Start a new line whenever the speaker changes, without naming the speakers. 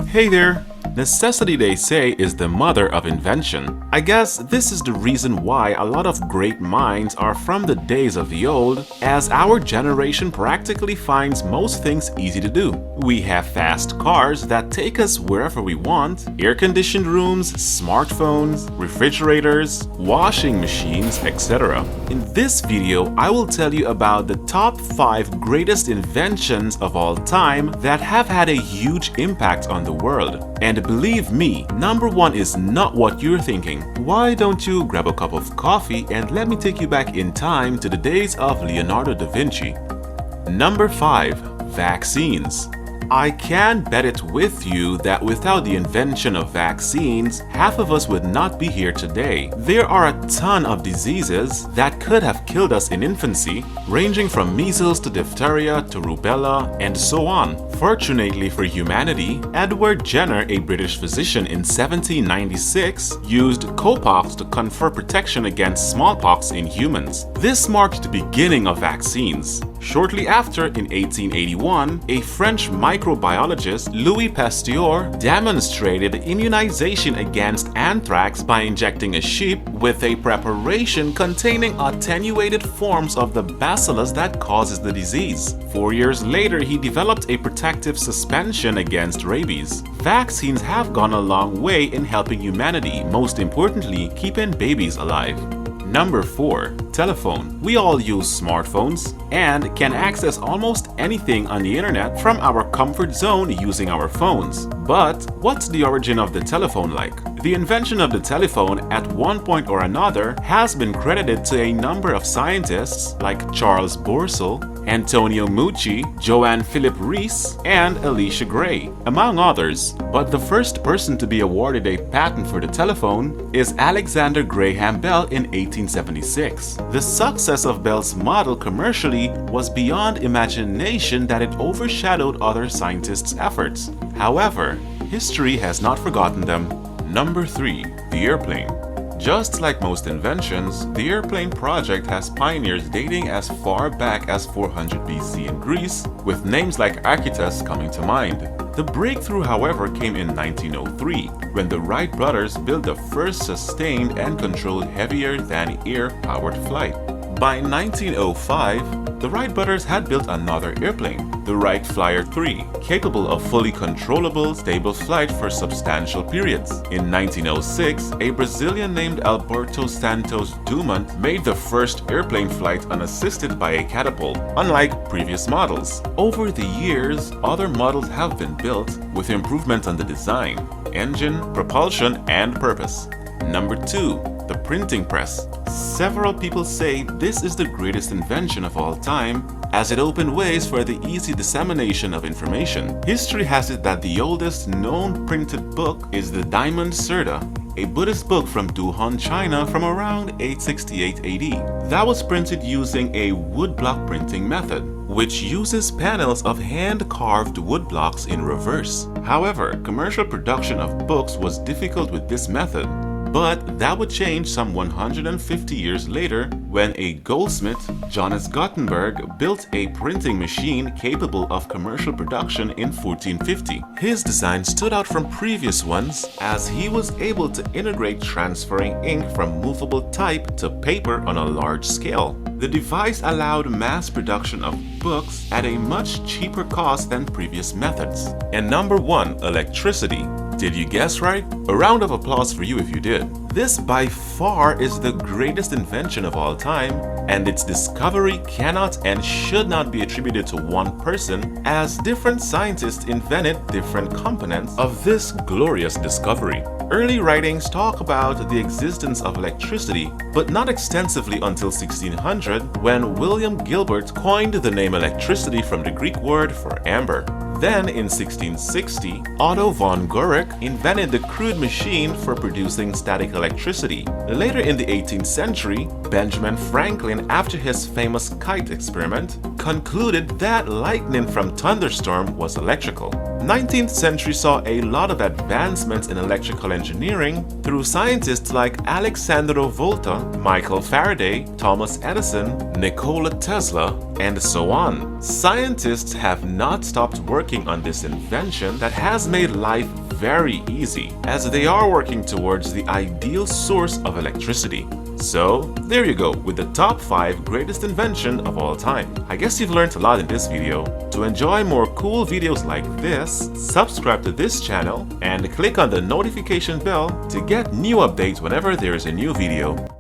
Hey there! Necessity, they say, is the mother of invention. I guess this is the reason why a lot of great minds are from the days of the old, as our generation practically finds most things easy to do. We have fast cars that take us wherever we want, air-conditioned rooms, smartphones, refrigerators, washing machines, etc. In this video, I will tell you about the top 5 greatest inventions of all time that have had a huge impact on the world. And believe me, number 1 is not what you're thinking. Why don't you grab a cup of coffee and let me take you back in time to the days of Leonardo da Vinci. Number 5. Vaccines. I can bet it with you that without the invention of vaccines, half of us would not be here today. There are a ton of diseases that could have killed us in infancy, ranging from measles to diphtheria to rubella and so on. Fortunately for humanity, Edward Jenner, a British physician in 1796, used cowpox to confer protection against smallpox in humans. This marked the beginning of vaccines. Shortly after, in 1881, a French microbiologist, Louis Pasteur, demonstrated immunization against anthrax by injecting a sheep with a preparation containing attenuated forms of the bacillus that causes the disease. 4 years later, he developed a protective suspension against rabies. Vaccines have gone a long way in helping humanity, most importantly, keeping babies alive. Number 4. Telephone. We all use smartphones and can access almost anything on the internet from our comfort zone using our phones. But what's the origin of the telephone like? The invention of the telephone at one point or another has been credited to a number of scientists like Charles Bourseul, Antonio Meucci, Johann Philipp Reis, and Elisha Gray, among others. But the first person to be awarded a patent for the telephone is Alexander Graham Bell in 1876. The success of Bell's model commercially was beyond imagination that it overshadowed other scientists' efforts. However, history has not forgotten them. Number 3. The airplane. Just like most inventions, the airplane project has pioneers dating as far back as 400 BC in Greece, with names like Archytas coming to mind. The breakthrough, however, came in 1903, when the Wright brothers built the first sustained and controlled heavier-than-air powered flight. By 1905, the Wright brothers had built another airplane, the Wright Flyer 3, capable of fully controllable, stable flight for substantial periods. In 1906, a Brazilian named Alberto Santos Dumont made the first airplane flight unassisted by a catapult, unlike previous models. Over the years, other models have been built with improvements on the design, engine, propulsion, and purpose. Number 2. The printing press. Several people say this is the greatest invention of all time, as it opened ways for the easy dissemination of information. History has it that the oldest known printed book is the Diamond Sutta, a Buddhist book from Duhon, China from around 868 AD. That was printed using a woodblock printing method, which uses panels of hand-carved woodblocks in reverse. However, commercial production of books was difficult with this method. But that would change some 150 years later when a goldsmith, Johannes Gutenberg, built a printing machine capable of commercial production in 1450. His design stood out from previous ones as he was able to integrate transferring ink from movable type to paper on a large scale. The device allowed mass production of books at a much cheaper cost than previous methods. And number 1, electricity. Did you guess right? A round of applause for you if you did. This by far is the greatest invention of all time, and its discovery cannot and should not be attributed to one person, as different scientists invented different components of this glorious discovery. Early writings talk about the existence of electricity, but not extensively until 1600, when William Gilbert coined the name electricity from the Greek word for amber. Then in 1660, Otto von Guericke invented the crude machine for producing static electricity. Later in the 18th century, Benjamin Franklin, after his famous kite experiment, concluded that lightning from thunderstorm was electrical. 19th century saw a lot of advancements in electrical engineering through scientists like Alexandro Volta, Michael Faraday, Thomas Edison, Nikola Tesla, and so on. Scientists have not stopped working on this invention that has made life very easy, as they are working towards the ideal source of electricity. So, there you go with the top 5 greatest invention of all time. I guess you've learned a lot in this video. To enjoy more cool videos like this, subscribe to this channel and click on the notification bell to get new updates whenever there is a new video.